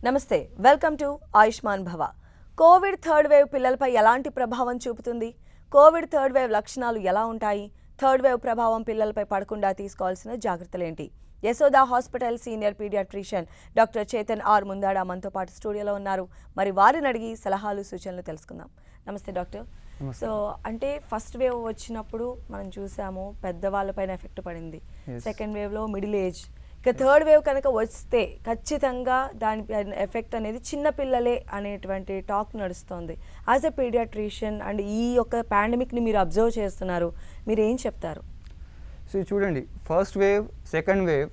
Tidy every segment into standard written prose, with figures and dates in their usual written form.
నమస్తే, welcome to Ayushman భవ. Covid third wave పిల్లలపై ఎలాంటి ప్రభావం చూపుతుంది? కోవిడ్ థర్డ్ వేవ్ లక్షణాలు ఎలా ఉంటాయి? థర్డ్ వేవ్ ప్రభావం పిల్లలపై పడకుండా తీసుకోవాల్సిన జాగ్రత్తలేంటి? Yashoda hospital senior paediatrician doctor Chetan R Mundada మనతో పాటు స్టూడియోలో ఉన్నారు. మరి వారిని అడిగి సలహాలు సూచనలు తెలుసుకుందాం. నమస్తే డాక్టర్. సో అంటే ఫస్ట్ వేవ్ వచ్చినప్పుడు మనం చూసాము పెద్దవాళ్ళపైన ఎఫెక్ట్ పడింది. సెకండ్ వేవ్లో మిడిల్ ఏజ్, ఇక థర్డ్ వేవ్ కనుక వస్తే ఖచ్చితంగా దాని ఎఫెక్ట్ అనేది చిన్నపిల్లలే అనేటువంటి టాక్ నడుస్తుంది. యాజ్ ఎ పీడియాట్రిషియన్ అండ్ ఈ యొక్క పాండమిక్ని మీరు అబ్జర్వ్ చేస్తున్నారు, మీరు ఏం చెప్తారు? సో చూడండి, ఫస్ట్ వేవ్ సెకండ్ వేవ్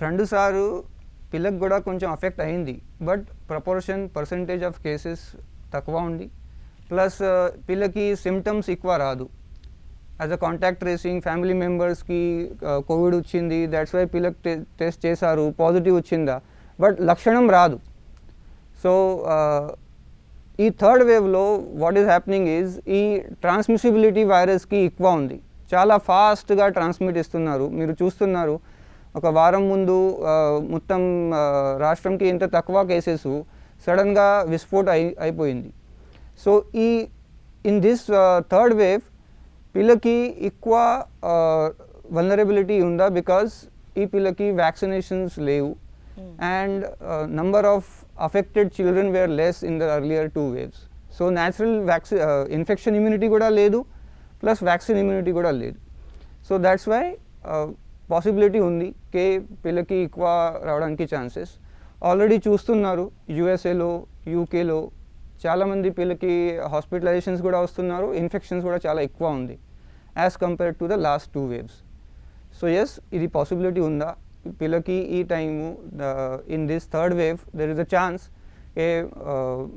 రెండుసార్లు పిల్లకి కూడా కొంచెం అఫెక్ట్ అయింది. బట్ పర్సంటేజ్ ఆఫ్ కేసెస్ తక్కువ ఉంది. ప్లస్ పిల్లకి సిమ్టమ్స్ ఎక్కువ రాదు. As a contact tracing family మెంబర్స్కి కోవిడ్ వచ్చింది, దాట్స్ వై పిల్లకి టెస్ట్ చేశారు, పాజిటివ్ వచ్చిందా, బట్ లక్షణం రాదు. సో ఈ థర్డ్ వేవ్లో వాట్ ఈస్ హ్యాపెనింగ్ ఈజ్ ఈ ట్రాన్స్మిసిబిలిటీ వైరస్కి ఎక్కువ ఉంది. చాలా ఫాస్ట్గా ట్రాన్స్మిట్ ఇస్తున్నారు. మీరు చూస్తున్నారు, ఒక వారం ముందు మొత్తం రాష్ట్రంకి ఇంత తక్కువ కేసెస్ సడన్గా విస్ఫోట్ అయిపోయింది. So in this third wave పిల్లకి ఎక్కువ వల్నరబిలిటీ ఉందా, బికాజ్ ఈ పిల్లకి వ్యాక్సినేషన్స్ లేవు and number of affected children were less in the earlier 2 waves. So natural infection immunity కూడా లేదు, ప్లస్ వ్యాక్సిన్ ఇమ్యూనిటీ కూడా లేదు. సో దాట్స్ వై పాసిబిలిటీ ఉంది కే పిల్లకి ఎక్కువ రావడానికి ఛాన్సెస్ ఆల్రెడీ చూస్తున్నారు. యూఎస్ఏలో, యూకేలో చాలామంది పిల్లకి హాస్పిటలైజేషన్స్ కూడా వస్తున్నారు. ఇన్ఫెక్షన్స్ కూడా చాలా ఎక్కువ ఉంది as compared to the last 2 waves. So yes, ఇది పాసిబిలిటీ ఉందా పిల్లకి ఈ time in this third wave there is a chance ఏ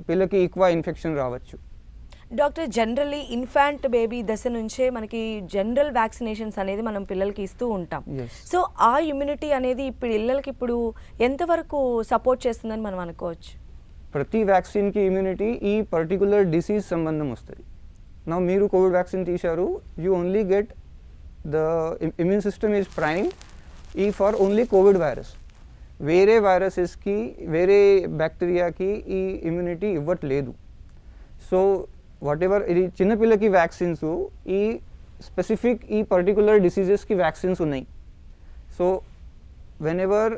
పిల్లకి ఎక్కువ ఇన్ఫెక్షన్ రావచ్చు. డాక్టర్, జనరల్లీ ఇన్ఫాంట్ బేబీ దశ నుంచే మనకి జనరల్ వ్యాక్సినేషన్స్ అనేది మనం పిల్లలకి ఇస్తూ ఉంటాం. సో ఆ ఇమ్యూనిటీ అనేది ఇప్పుడు ఎంతవరకు సపోర్ట్ చేస్తుందని మనం అనుకోవచ్చు? ప్రతి వ్యాక్సిన్కి ఇమ్యూనిటీ ఈ పర్టికులర్ డిసీజ్ సంబంధం వస్తుంది. నా మీరు కోవిడ్ వ్యాక్సిన్ తీశారు, you only get the immune system is prime ఈ ఫర్ ఓన్లీ కోవిడ్ వైరస్. వేరే వైరసెస్కి, వేరే బ్యాక్టీరియాకి ఈ ఇమ్యూనిటీ ఇవ్వట్లేదు. సో వాట్ ఎవర్ ఇది చిన్నపిల్లకి వ్యాక్సిన్స్, ఈ స్పెసిఫిక్ ఈ పర్టికులర్ డిసీజెస్కి వ్యాక్సిన్స్ ఉన్నాయి. So whenever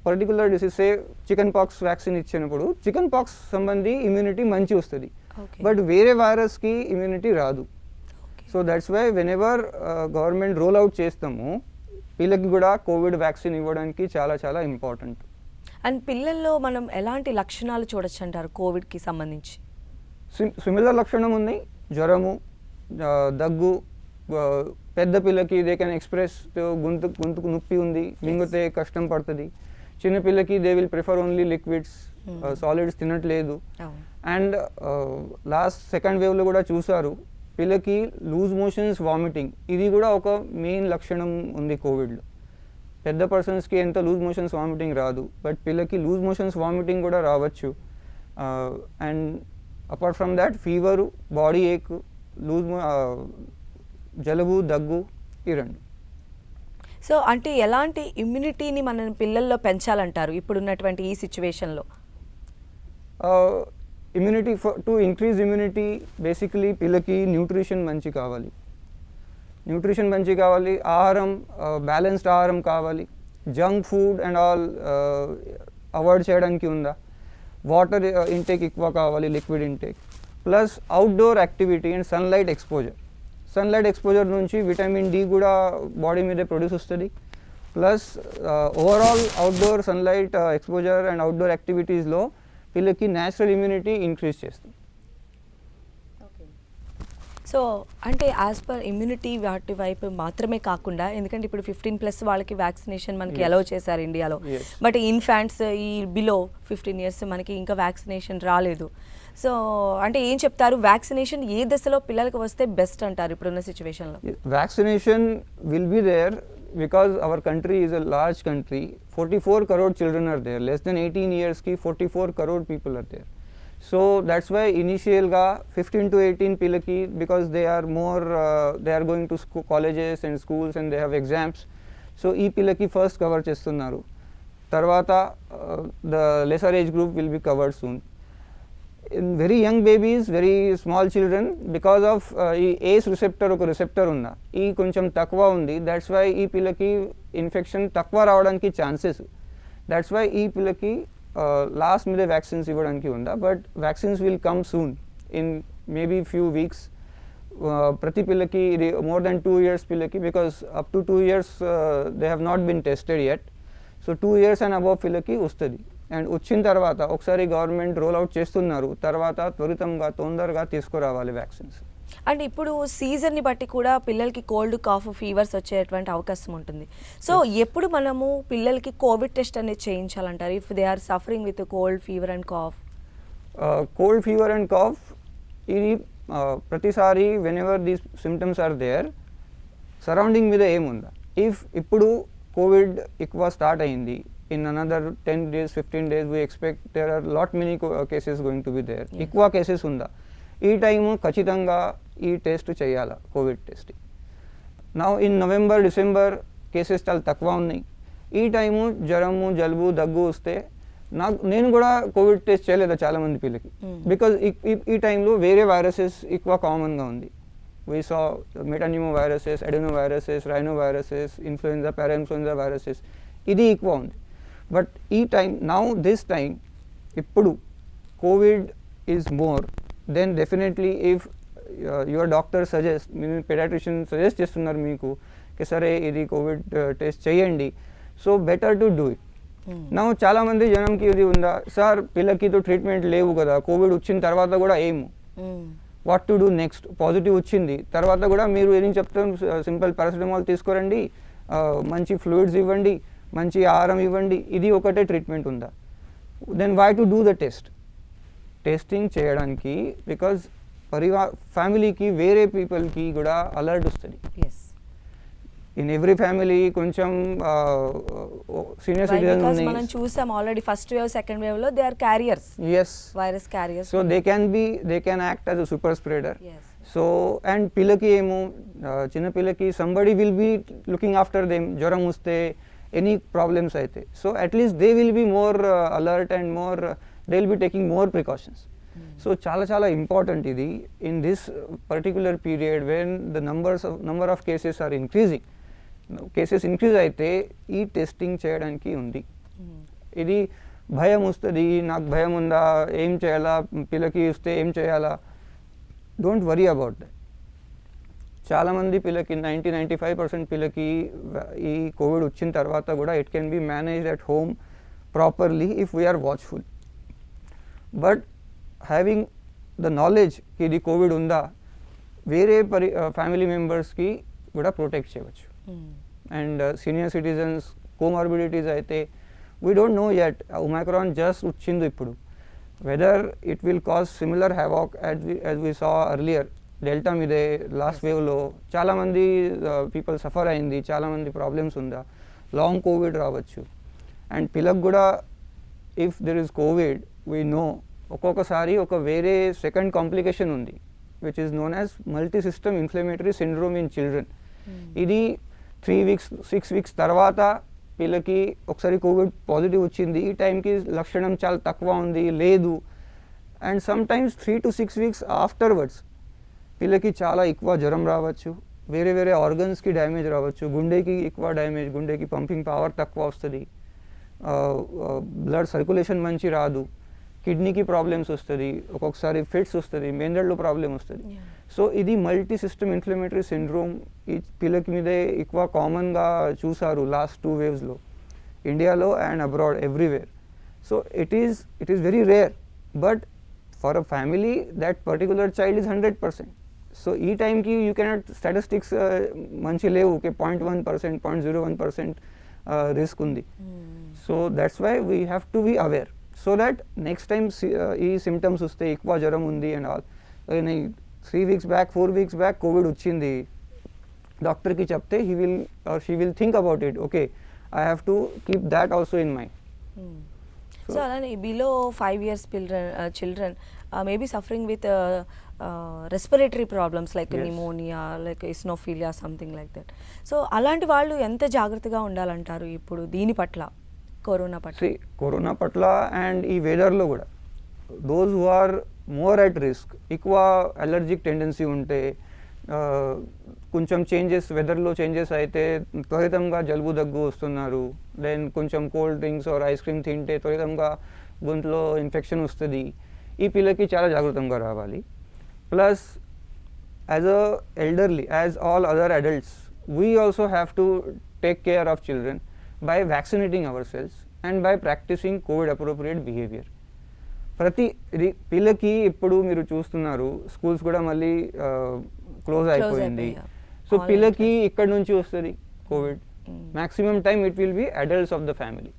particular disease say chickenpox vaccine ఇచ్చినప్పుడు చికెన్ పాక్స్ సంబంధి ఇమ్యూనిటీ మంచి వస్తుంది, బట్ వేరే వైరస్కి ఇమ్యూనిటీ రాదు. So that's why whenever government roll out చేస్తాము, పిల్లకి కూడా కోవిడ్ వ్యాక్సిన్ ఇవ్వడానికి చాలా చాలా ఇంపార్టెంట్. అండ్ పిల్లల్లో మనం ఎలాంటి లక్షణాలు చూడొచ్చు అంటారు కోవిడ్కి సంబంధించి? సిమిలర్ లక్షణం ఉన్నాయి. జ్వరము, దగ్గు, పెద్ద పిల్లకి దే కెన్ ఎక్స్ప్రెస్ గొంతుకు నొప్పి ఉంది, మింగితే కష్టం పడుతుంది. చిన్నపిల్లకి they will prefer only liquids, solids తినట్లేదు. అండ్ లాస్ట్ సెకండ్ వేవ్లో కూడా చూసారు, పిల్లకి లూజ్ మోషన్స్, వామిటింగ్, ఇది కూడా ఒక మెయిన్ లక్షణం ఉంది కోవిడ్లో. పెద్ద పర్సన్స్కి ఎంత లూజ్ మోషన్స్, వామిటింగ్ రాదు, బట్ పిల్లకి లూజ్ మోషన్స్, వామిటింగ్ కూడా రావచ్చు. And apart from that fever, body ache, జలుబు, దగ్గు, ఈ రెండు. సో అంటే ఎలాంటి ఇమ్యూనిటీని మన పిల్లల్లో పెంచాలంటారు ఇప్పుడున్నటువంటి ఈ సిచ్యువేషన్లో? Immunity to increase immunity basically పిల్లకి న్యూట్రిషన్ మంచి కావాలి, ఆహారం బ్యాలెన్స్డ్ ఆహారం కావాలి, junk food and all avoid చేయడానికి ఉందా, వాటర్ ఇంటేక్ ఎక్కువ కావాలి, liquid intake, plus outdoor activity and sunlight exposure నుంచి విటమిన్ డి కూడా బాడీ మీద ప్రొడ్యూస్ వస్తుంది. Plus overall outdoor sunlight exposure and outdoor యాక్టివిటీస్లో పిల్లకి న్యాచురల్ ఇమ్యూనిటీ ఇంక్రీజ్ చేస్తుంది. సో అంటే యాజ్ పర్ ఇమ్యూనిటీ వాటి వైపు మాత్రమే కాకుండా, ఎందుకంటే ఇప్పుడు 15+ వాళ్ళకి వ్యాక్సినేషన్ మనకి అలౌ చేశారు ఇండియాలో, బట్ ఇన్ఫాంట్స్ ఈ బిలో 15 years మనకి ఇంకా వ్యాక్సినేషన్ రాలేదు. సో అంటే ఏం చెప్తారు, వ్యాక్సినేషన్ ఏ దశలో పిల్లలకు వస్తే బెస్ట్ అంటారు ఇప్పుడున్న సిచ్యువేషన్లో? Vaccination will be there because our country is a large country. 44 crore children are there. Less than 18 years ki 44 crore people are there. So that's why initial ga 15 to 18 pilaki, because they are more they are going to colleges and schools and they have exams. So ee pilaki first cover chestunnaru. తర్వాత the lesser age group will be covered soon. In very young babies, very small children, because of ఈ ఏస్ receptor ఒక receptor ఉందా ఈ కొంచెం తక్కువ ఉంది, that's why ఈ పిల్లకి ఇన్ఫెక్షన్ తక్కువ రావడానికి ఛాన్సెస్, దట్స్ వై ఈ పిల్లకి లాస్ట్ మీద వ్యాక్సిన్స్ ఇవ్వడానికి ఉందా. But vaccines will come soon in maybe few weeks. ప్రతి పిల్లకి ఇది మోర్ దెన్ 2 years పిల్లకి, because up to 2 years they have not been tested yet. So 2 years and above పిల్లకి వస్తుంది. అండ్ వచ్చిన తర్వాత ఒకసారి గవర్నమెంట్ రోల్ అవుట్ చేస్తున్నారు, తర్వాత త్వరితంగా తొందరగా తీసుకురావాలి వ్యాక్సిన్స్. అండ్ ఇప్పుడు సీజన్ని బట్టి కూడా పిల్లలకి కోల్డ్ కాఫ్ ఫీవర్స్ వచ్చేటువంటి అవకాశం ఉంటుంది. సో ఎప్పుడు మనము పిల్లలకి కోవిడ్ టెస్ట్ అనేది చేయించాలంటారు if they are suffering with cold fever and cough? Cold fever and cough ఇది ప్రతిసారి whenever these symptoms are there, surrounding మీద ఏముందా. ఇఫ్ ఇప్పుడు కోవిడ్ ఎక్కువ స్టార్ట్ అయింది, in another 10 days 15 days we expect there are lot many cases going to be there, ఎక్కువ cases ఉందా, ఈ టైము ఖచ్చితంగా ఈ టెస్ట్ చేయాలా Covid test. Now in November December cases చాలా తక్కువ ఉన్నాయి, ఈ టైము జ్వరము జలుబు దగ్గు వస్తే నేను కూడా కోవిడ్ టెస్ట్ చేయలేదు చాలామంది పిల్లలకి, బికాజ్ ఈ టైంలో వేరే వైరసెస్ ఎక్కువ కామన్గా ఉంది. we saw metapneumo viruses, adeno viruses, rhino viruses, influenza, parainfluenza viruses ఇది ఎక్కువ ఉంది. బట్ ఈ టైం నౌ దిస్ టైం ఇప్పుడు Covid is more, then definitely if your doctor suggest, మీ పెడియాట్రిషియన్ సజెస్ట్ చేస్తున్నారు మీకు సరే ఇది కోవిడ్ టెస్ట్ చేయండి, so better to do it. నా చాలామంది జనంకి ఇది ఉందా సార్ పిల్లకి తో ట్రీట్మెంట్ లేవు కదా, కోవిడ్ వచ్చిన తర్వాత కూడా ఏము what to do next, positive వచ్చింది తర్వాత కూడా మీరు ఏం చెప్తారు, సింపుల్ పారాసిటమాల్ తీసుకోరండి, మంచి ఫ్లూయిడ్స్ ఇవ్వండి, మంచి ఆహారం ఇవ్వండి, ఇది ఒకటే ట్రీట్మెంట్ ఉందా. Then why to do the test, testing చేయడానికి బికాజ్ ఫ్యామిలీకి వేరే పీపుల్కి కూడా అలర్ట్ వస్తుంది. ఇన్ ఎవ్రీ ఫ్యామిలీ కొంచెం సీనియర్ సిటిజన్స్ మనం చూసాం already first wave second wave లో they are carriers, yes virus carriers, so they can act as a super spreader. So and పిల్లకి ఏమో చిన్న పిల్లకి somebody will be looking after them, జ్వరం వస్తే ఎనీ ప్రాబ్లమ్స్ అయితే, so at least they will be more alert and more they will be taking more precautions. So చాలా చాలా important ఇది in this particular period when the number of cases are increasing. Cases increase అయితే ఈ testing చేయడానికి ఉంది. ఇది భయం వస్తుంది, నాకు భయం ఉందా, ఏం చేయాలా, పిల్లకి వస్తే ఏం చేయాలా, డోంట్ వరీ అబౌట్ దట్. చాలామంది పిల్లకి 90-95% పిల్లకి ఈ కోవిడ్ వచ్చిన తర్వాత కూడా it can be managed at home properly if we are watchful. But having the knowledge ఇది కోవిడ్ ఉందా, వేరే ఫ్యామిలీ మెంబర్స్కి కూడా ప్రొటెక్ట్ చేయవచ్చు. అండ్ సీనియర్ సిటిజన్స్ కోమార్బిడిటీస్ అయితే we don't know yet, Omicron just వచ్చింది ఇప్పుడు, whether it will cause similar havoc as we saw earlier. Delta మీదే లాస్ట్ వేవ్లో చాలామంది పీపుల్ సఫర్ అయింది, చాలామంది ప్రాబ్లమ్స్ ఉందా, లాంగ్ కోవిడ్ రావచ్చు. అండ్ పిల్లలకు కూడా if there is Covid we know ఒక్కొక్కసారి ఒక వేరే సెకండ్ కాంప్లికేషన్ ఉంది which is known as multi system inflammatory syndrome in children. ఇది 3 weeks 6 weeks తర్వాత పిల్లకి ఒకసారి కోవిడ్ పాజిటివ్ వచ్చింది, ఈ టైంకి లక్షణం చాలా తక్కువ ఉంది లేదు, and some times 3 to 6 weeks afterwards పిల్లకి చాలా ఎక్కువ జ్వరం రావచ్చు, వేరే వేరే ఆర్గన్స్కి డ్యామేజ్ రావచ్చు, గుండెకి ఎక్కువ డ్యామేజ్, గుండెకి పంపింగ్ పవర్ తక్కువ వస్తుంది, బ్లడ్ సర్క్యులేషన్ మంచి రాదు, కిడ్నీకి ప్రాబ్లమ్స్ వస్తుంది, ఒక్కొక్కసారి ఫిట్స్ వస్తుంది, మెదడులో ప్రాబ్లమ్ వస్తుంది. సో ఇది మల్టీ సిస్టమ్ ఇన్ఫ్లమేటరీ సిండ్రోమ్ ఈ పిల్లకి మీదే ఎక్కువ కామన్గా చూసారు లాస్ట్ 2 waves ఇండియాలో and abroad everywhere. So it is very rare, but for a family that particular child is 100%. So ఈ టైంకి యూ కెనాట్ స్టాటిస్టిక్స్ మంచి లేవు, ఓకే 0.1%, 0.01% రిస్క్ ఉంది. So that's why we have to be aware, so that next time ఈ symptoms వస్తే ఎక్కువ జ్వరం ఉంది and all, 3 weeks back 4 weeks back Covid వచ్చింది, డాక్టర్కి చెప్తే he will or she will think about it, okay I have to keep that also in mind. So అలానే below 5 years children maybe suffering with respiratory problems like pneumonia, like eosinophilia, something like that. So అలాంటి వాళ్ళు ఎంత జాగ్రత్తగా ఉండాలంటారు ఇప్పుడు దీని పట్ల? Corona పట్ల? సి కరోనా పట్ల అండ్ ఈ వెదర్లో కూడా those who are more at risk, ఎక్కువ అలర్జిక్ టెండెన్సీ ఉంటే, కొంచెం చేంజెస్ వెదర్లో చేంజెస్ అయితే త్వరితంగా జలుబు దగ్గు వస్తున్నారు, దెన్ కొంచెం cold drinks or ice cream తింటే త్వరితంగా గొంతులో ఇన్ఫెక్షన్ వస్తుంది. ఈ పిల్లకి చాలా జాగ్రత్తగా రావాలి. Plus as a elderly, as all other adults, we also have to take care of children by vaccinating ourselves and by practicing COVID appropriate behavior. ప్రతి పిల్లకి ఇప్పుడు మీరు చూస్తున్నారు స్కూల్స్ కూడా మళ్ళీ క్లోజ్ అయిపోయింది. సో పిల్లకి ఇక్కడ నుంచి వస్తుంది Covid. Maximum time it will be adults of the family.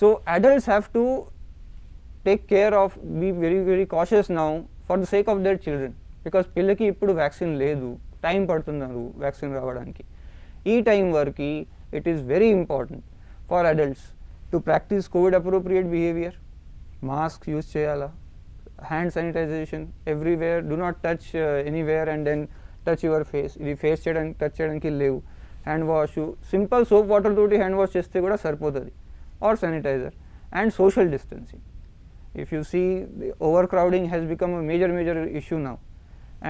So adults have to take care of, be very very cautious now for the sake of their children. Because పిల్లకి ఇప్పుడు vaccine లేదు, time పడుతున్నారు vaccine రావడానికి. ఈ time వరకు it is very important for adults to practice COVID appropriate behavior. Mask use cheyala, hand sanitization everywhere, do not touch anywhere and then touch your face. Idi face touch cheyadaniki levu. Hand wash, simple soap water toti hand wash cheste kuda saripotadi, or sanitizer. And social distancing. If you see, the overcrowding has become a major issue now,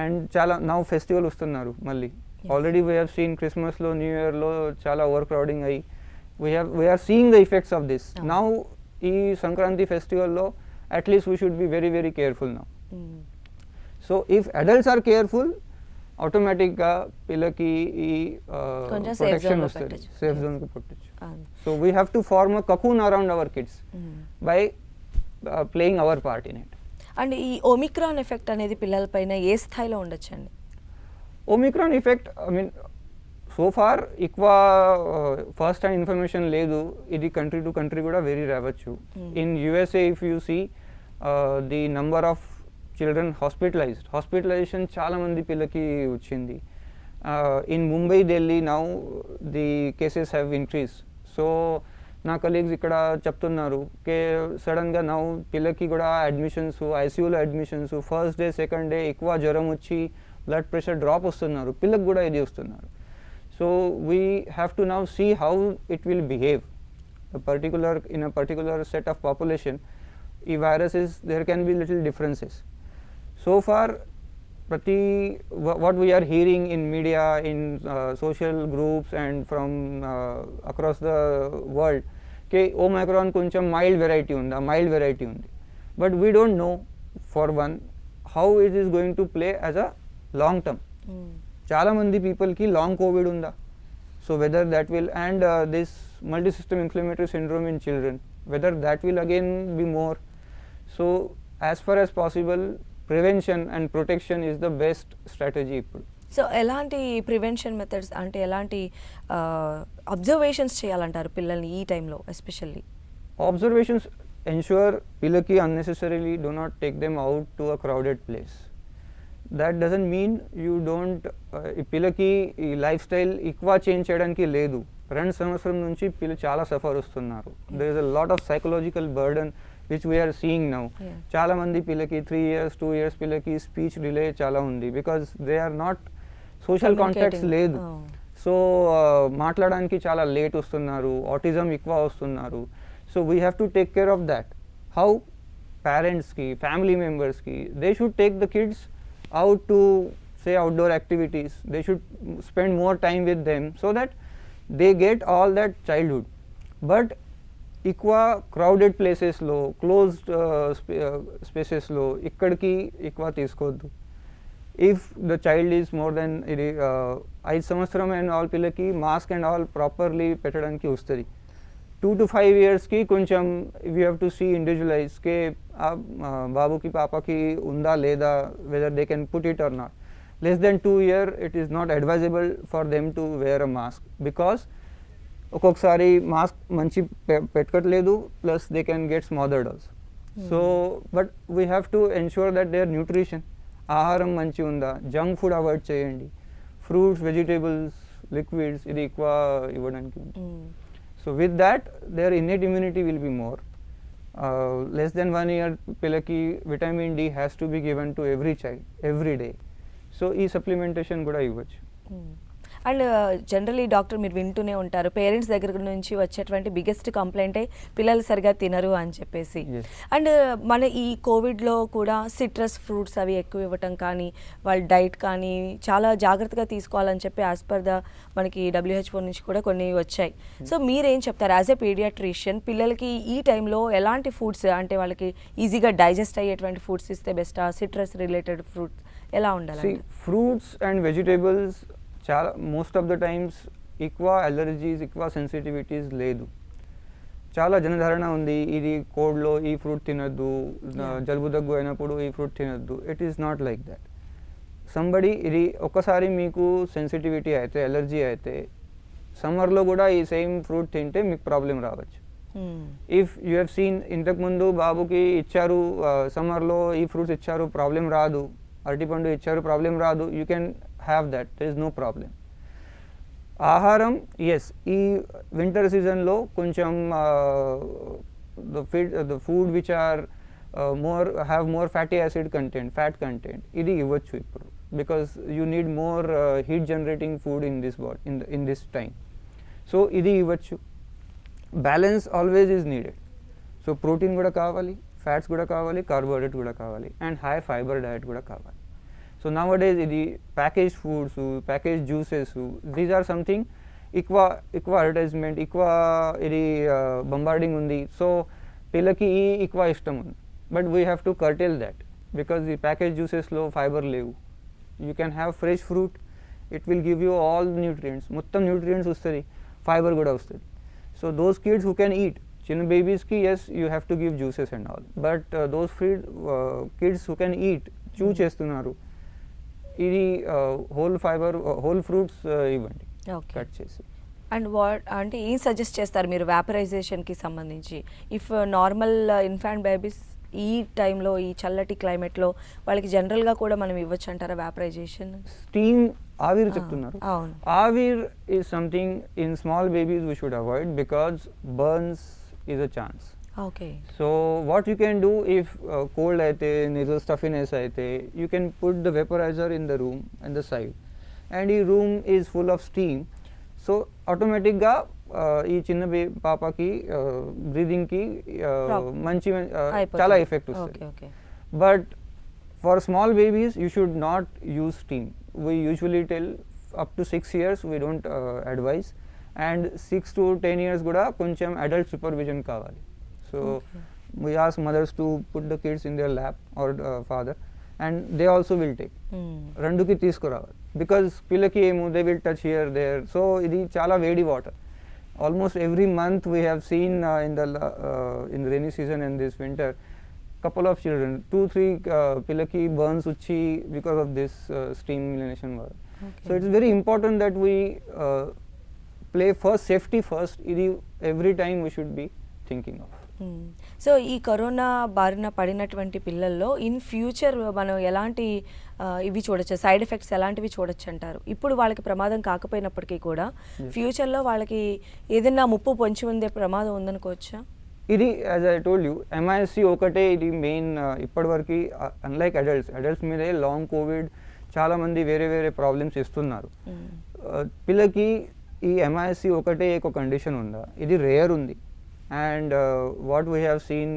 and chala now festival vastunnaru malli. Already we have seen Christmas lo, New Year lo chala overcrowding ayi. We are seeing the effects of this. Now ee Sankranti festival lo at least we should be very careful now. So if adults are careful, automatic ga pillaki ee protection vastadi, safe zone ku protection. So we have to form a cocoon around our kids by playing our part in it. And ఈ Omicron effect అనేది పిల్లలపైన ఏ స్థాయిలో ఉండొచ్చండి? Omicron effect, I mean so far ఎక్కువ first hand information లేదు. ఇది country to country కూడా వేరీ రావచ్చు. In USA if you see the number of children hospitalization చాలా మంది పిల్లకి వచ్చింది. In Mumbai, Delhi now the cases have increase. So నా కలీగ్స్ ఇక్కడ చెప్తున్నారు కే సడన్గా నౌ పిల్లకి కూడా అడ్మిషన్స్, ఐసీయూలో admissions, first day second day ఎక్కువ జ్వరం వచ్చి బ్లడ్ ప్రెషర్ డ్రాప్ వస్తున్నారు, పిల్లకి కూడా ఇది వస్తున్నారు. So we have to now see how it will behave in a particular set of population. ఈ viruses there can be little differences. So far what we are hearing in media, in social groups and from across the world, ke Omicron koncham mild variety undi, but we don't know for one how it is going to play as a long term. Chala mandi people ki long COVID unda, so whether that will, and this multi-system inflammatory syndrome in children, whether that will again be more. So as far as possible, prevention and protection is the best strategy ఇప్పుడు. So ఎలాంటి prevention methods, అంటే ఎలాంటి observations చేయాలంటారు పిల్లల్ని ఈ టైంలో especially? Observations ensure పిల్లకి unnecessarily do not take them out to a crowded place. That doesn't mean you don't, పిల్లకి ఈ లైఫ్ స్టైల్ ఎక్కువ చేంజ్ చేయడానికి లేదు. 2 సంవత్సరం నుంచి పిల్లలు చాలా సఫర్ వస్తున్నారు. There is a lot of psychological burden which we are seeing now. Chala mandi pillaki 3 years 2 years pillaki speech delay chala undi because they are not social contacts ledu. So మాట్లాడడానికి చాలా late వస్తున్నారు, autism ఎక్కువ వస్తున్నారు. So we have to take care of that. How పేరెంట్స్కి, family మెంబర్స్కి, they should take the kids out to say outdoor activities. They should spend more time with them so that they get all that childhood. But ఎక్కువ crowded ప్లేసెస్లో, closed స్పేసెస్లో ఇక్కడికి ఎక్కువ తీసుకోవద్దు. If the child is more then, ఇది 5 సంవత్సరం and all పిల్లకి mask and all properly పెట్టడానికి వస్తుంది. 2 to 5 yearsకి కొంచెం we have to see individualize కే బాబుకి పాపకి ఉందా లేదా, whether they can put it or not. Less than 2 year it is not advisable for them to wear a mask because ఒక్కొక్కసారి mask మంచి పెట్టుకోవట్లేదు, plus they can get smothered also. So but we have to ensure that their nutrition, ఆహారం మంచి ఉందా, junk food avoid చేయండి, fruits, vegetables, liquids ఇది ఎక్కువ ఇవ్వడానికి. So with that there innate immunity will be more. Less than 1 year పిల్లకి vitamin D has to be given to every child every day. So ఈ supplementation కూడా ఇవ్వచ్చు. And generally doctor మీరు వింటూనే ఉంటారు పేరెంట్స్ దగ్గర నుంచి వచ్చేటువంటి బిగ్గెస్ట్ కంప్లైంటే పిల్లలు సరిగా తినరు అని చెప్పేసి. Yes. అండ్ మన ఈ కోవిడ్లో కూడా సిట్రస్ ఫ్రూట్స్ అవి ఎక్కువ ఇవ్వటం కానీ వాళ్ళ డైట్ కానీ చాలా జాగ్రత్తగా తీసుకోవాలని చెప్పి యాజ్ పర్ ద మనకి WHO నుంచి కూడా కొన్ని వచ్చాయి. సో మీరేం చెప్తారు యాజ్ ఎ పీడియాట్రిషియన్ పిల్లలకి ఈ టైంలో ఎలాంటి ఫుడ్స్ అంటే వాళ్ళకి ఈజీగా డైజెస్ట్ అయ్యేటువంటి ఫుడ్స్ ఇస్తే బెస్టా, సిట్రస్ రిలేటెడ్ ఫ్రూట్స్ ఎలా ఉండాలి? See, fruits and vegetables చాలా మోస్ట్ ఆఫ్ ద టైమ్స్ ఎక్కువ అలర్జీస్ ఎక్కువ సెన్సిటివిటీస్ లేదు. చాలా జనధారణ ఉంది ఇది కోడ్లో ఈ ఫ్రూట్ తినద్దు, జలుబు దగ్గు అయినప్పుడు ఈ ఫ్రూట్ తినద్దు. It is not like that. Somebody ఇది ఒక్కసారి మీకు సెన్సిటివిటీ అయితే అలర్జీ అయితే సమ్మర్లో కూడా ఈ సేమ్ ఫ్రూట్ తింటే మీకు ప్రాబ్లం రావచ్చు. ఇఫ్ యూ హ్యావ్ సీన్ ఇంతకుముందు బాబుకి ఇచ్చారు సమ్మర్లో ఈ ఫ్రూట్స్ ఇచ్చారు ప్రాబ్లం రాదు, అరటిపండు ఇచ్చారు ప్రాబ్లం రాదు, you can have that, there is no problem. ఆహారం ఎస్ ఈ వింటర్ సీజన్లో కొంచెం the food which are have more fatty acid content fat content ఇది ఇవ్వచ్చు ఇప్పుడు because you need more heat generating food in this body in this time. So ఇది ఇవ్వచ్చు. Balance always is needed. So protein కూడా కావాలి, fats కూడా కావాలి, carbohydrate కూడా కావాలి, అండ్ హై ఫైబర్ డయట్ కూడా కావాలి. సో నవ్ డేస్ ఇది package foods package juices these or something ఎక్కువ అడ్వర్టైజ్మెంట్ ఎక్కువ ఇది బంబార్డింగ్ ఉంది. సో పిల్లకి ఈ ఎక్కువ ఇష్టం ఉంది. But we have to curtail that because ఈ ప్యాకేజ్ జ్యూసెస్లో ఫైబర్ లేవు. You can have fresh fruit, it will give you all nutrients, మొత్తం న్యూట్రియంట్స్ వస్తుంది, ఫైబర్ కూడా వస్తుంది. So those kids who can eat, చిన్న బేబీస్కి as you have to give juices and all, but those kids who can eat chew చేస్తున్నారు ఇది whole fibre whole fruits ఇవ్వండి cut చేసి. అండ్ వాట్ అంటే ఏం సజెస్ట్ చేస్తారు మీరు వ్యాపరైజేషన్కి సంబంధించి? ఇఫ్ నార్మల్ ఇన్ఫాంట్ బేబీస్ ఈ టైంలో ఈ చల్లటి క్లైమేట్లో వాళ్ళకి జనరల్గా కూడా మనం ఇవ్వచ్చు అంటారా వ్యాపరైజేషన్? స్టీమ్ ఆవిరి చెప్తున్నారు. అవును. ఆవిర్ is something in small babies we should avoid because burns is a chance. Okay. So what you can do if cold aite nasal stuffiness aite, you can put the vaporizer in the room and the side, and the room is full of steam, so automatic ga ee chinna papa ki breathing ki manchi chala effect vastadi. Okay. But for small babies you should not use steam. We usually tell up to 6 years we don't advise, and 6 to 10 years kuda koncham adult supervision kavali. So we ask mothers to put the kids in their lap or father, and they also will take. Randuki తీసుకురావాలి because పిల్లకి ఏమో they will touch here there. So ఇది చాలా వేడి water. Almost every month we have seen in the rainy season and this winter couple of children 2-3 పిల్లకి burns వచ్చి because of this steam inhalation water. So it's very important that we play first safety first. ఇది every time we should be thinking of. So ఈ corona బారిన పడినటువంటి పిల్లల్లో in future మనం ఎలాంటి ఇవి చూడొచ్చు, సైడ్ ఎఫెక్ట్స్ ఎలాంటివి చూడొచ్చు అంటారు? ఇప్పుడు వాళ్ళకి ప్రమాదం కాకపోయినప్పటికీ కూడా ఫ్యూచర్లో వాళ్ళకి ఏదైనా ముప్పు పొంచి ఉండే ప్రమాదం ఉందనుకోవచ్చా? ఇది as I told you MISC ఒకటే ఇది మెయిన్. ఇప్పటివరకు అన్లైక్ అడల్ట్స్ మీదే లాంగ్ కోవిడ్ చాలామంది వేరే వేరే ప్రాబ్లమ్స్ ఇస్తున్నారు. పిల్లకి ఈ ఎంఐఎస్సి ఒకటే ఒక కండిషన్ ఉందా? ఇది రేర్ ఉంది. And what we have seen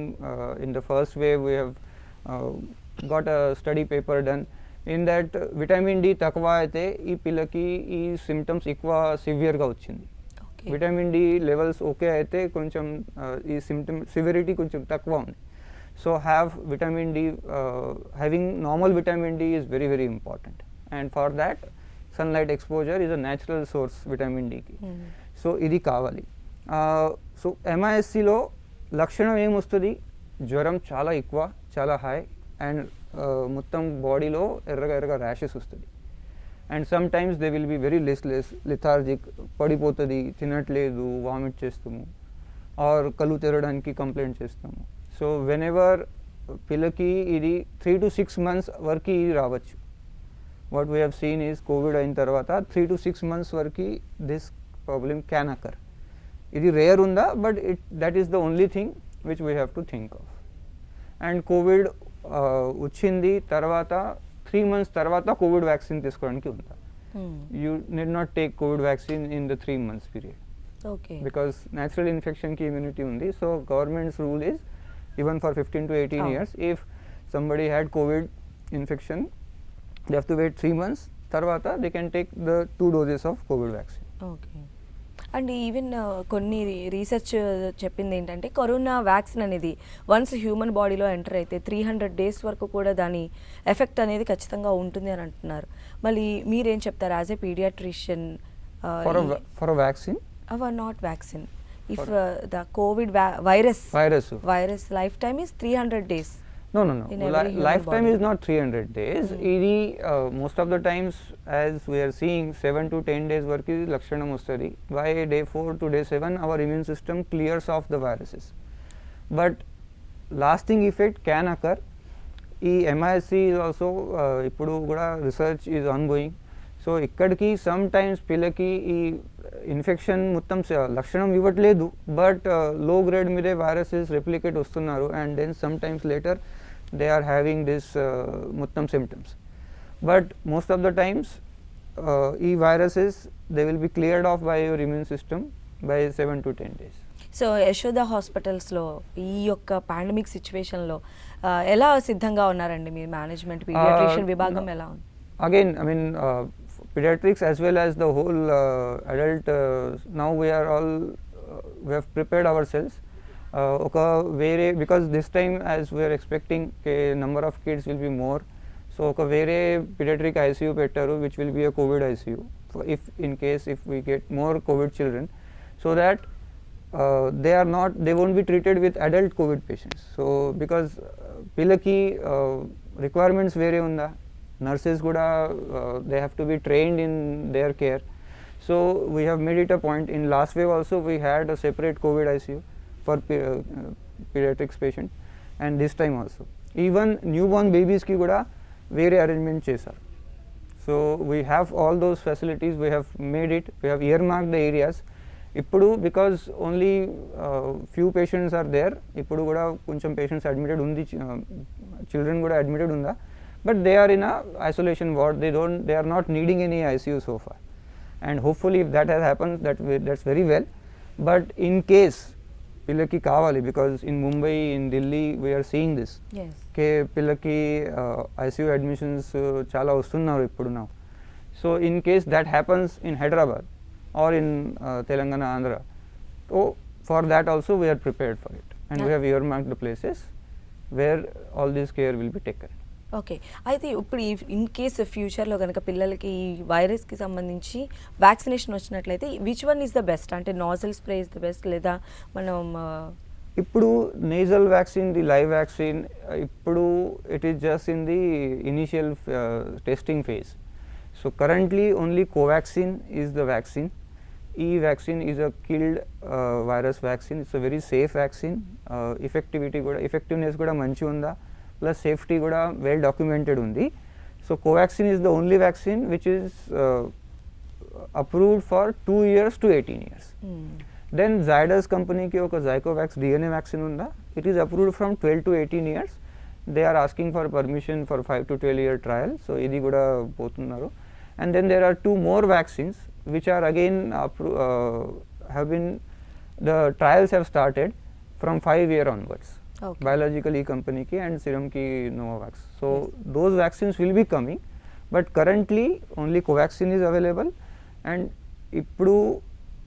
in the first wave, we have got a study paper done in that vitamin D takwa aithe ee pillaki ee symptoms ekva severe ga vachindi. Vitamin D levels okay aithe koncham ee symptom severity koncham takwa undi. So have vitamin D, having normal vitamin D is very very important, and for that sunlight exposure is a natural source vitamin D ki. So idi kavali. So ఎంఐఎస్సిలో లక్షణం ఏమొస్తుంది? జ్వరం చాలా ఎక్కువ, చాలా high, and మొత్తం బాడీలో ఎర్రగా ర్యాషెస్ వస్తుంది. And sometimes they will be very listless, lethargic, పడిపోతుంది, తినట్లేదు, వామిట్ చేస్తాము, ఆర్ కళ్ళు తెరడానికి కంప్లైంట్ చేస్తాము. సో వెన్ ఎవర్ పిల్లకి ఇది 3 to 6 months వరకు ఇది రావచ్చు. What we have seen is COVID అయిన తర్వాత 3 to 6 months వరకు దిస్ ప్రాబ్లమ్ క్యాన్ అకర్. ఇది రేర్ ఉందా? But that is the only thing which we have to think of. And COVID వచ్చింది తర్వాత 3 months తర్వాత కోవిడ్ వ్యాక్సిన్ తీసుకోవడానికి ఉందా? you need not take COVID vaccine in the 3 months period. Okay Because natural infection ki immunity undi, so government's rule is even for 15 to 18 Oh. years, if somebody had COVID infection, they have to wait 3 months, tarvata they can take the 2 doses of COVID vaccine. Okay and even కొన్ని research చెప్పింది ఏంటంటే corona vaccine అనేది once human బాడీలో enter అయితే 300 days వరకు కూడా దాని effect అనేది ఖచ్చితంగా ఉంటుంది అని అంటున్నారు. మళ్ళీ మీరేం చెప్తారు as a pediatrician? For a vaccine, not vaccine, if the Covid virus lifetime is 300 days. no In every human lifetime body. is not 300 days. ఇది most of the times, as we are seeing, 7 to 10 days వరకు ఇది లక్షణం వస్తుంది. By day 4 to day 7 our immune system clears off the viruses, but lasting effect can occur. ఈ MISC is also ఇప్పుడు కూడా research is ongoing. So ఇక్కడికి some times పిల్లకి ఈ ఇన్ఫెక్షన్ మొత్తం లక్షణం ఇవ్వట్లేదు, బట్ లో గ్రేడ్ మీదే వైరసెస్ రెప్లికేట్ వస్తున్నారు, and then sometimes later they are having this మొత్తం symptoms. But most of the times ఈ viruses they will be cleared off by your immune system by 7 to 10 days. So Yashoda హాస్పిటల్స్లో ఈ యొక్క pandemic సిచ్యువేషన్లో ఎలా సిద్ధంగా ఉన్నారండి మీ మేనేజ్మెంట్, పీడియాట్రిషియన్ విభాగం ఎలా ఉంది? Again, I mean, pediatrics as well as the whole adult, now we are all, we have prepared ourselves. Because this time, as we are expecting, number of kids will be more. So, pediatric ICU pettaru, which will be a COVID ICU, if in case if we get more COVID children, so that they won't be treated with adult COVID patients. So, because pillaki requirements vere unda, nurses kuda they have to be trained in their care. So we have made it a point. In last wave also we had a separate COVID ICU for pediatrics patient, and this time also even newborn babies ki kuda very arrangement chesaru. So we have all those facilities, we have made it, we have earmarked the areas. Ippudu because only few patients are there, ippudu kuda koncham patients admitted undi, children kuda admitted unda, but they are in a isolation ward, they are not needing any ICU so far, and hopefully if that has happened, that's very well. But in case pillaki kavali, because in Mumbai, in Delhi we are seeing this, Yes. ke pillaki ICU admissions chala vastunnaru ippudu now. So in case that happens in Hyderabad or in Telangana, Andhra, so for that also we are prepared for it, and we have earmarked the places where all this care will be taken. Okay, అయితే ఇప్పుడు in case ఫ్యూచర్లో కనుక పిల్లలకి ఈ వైరస్కి సంబంధించి vaccination వచ్చినట్లయితే which one is the best? అంటే nasal spray is the best, లేదా మనం ఇప్పుడు nasal vaccine, the live vaccine, ఇప్పుడు it is just in the initial testing phase. So currently only Covaxin is the vaccine. ఈ vaccine is a killed virus vaccine. It's a very safe vaccine. Effectiveness కూడా మంచిగా ఉందా, plus safety కూడా well documented ఉంది. So Covaxin is the only vaccine which is approved for 2 years to 18 years. Then Zydus కంపెనీకి ఒక Zycovax DNA vaccine ఉందా, it is approved from 12 to 18 years. They are asking for permission for 5 to 12 year trial. So ఇది కూడా పోతున్నారు. And then there are 2 more vaccines which are again have been, the trials have started from 5 year onwards. Okay. Biological E company ki and Serum ki Novavax. So those vaccines will be coming, but currently only Covaxin is available, and ippudu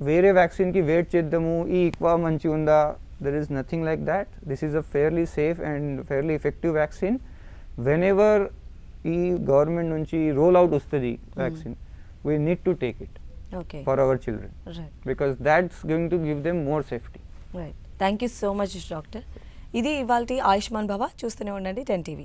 vere vaccine ki wait cheddamu, ee ekva manchi unda, there is nothing like that. This is a fairly safe and fairly effective vaccine. Whenever ee government nunchi roll out ustadi vaccine, we need to take it okay, for our children, right because that's going to give them more safety. Right. Thank you so much doctor. ఇది ఇవాల్టి ఆయుష్మాన్ భవ. చూస్తూనే ఉండండి 10 TV.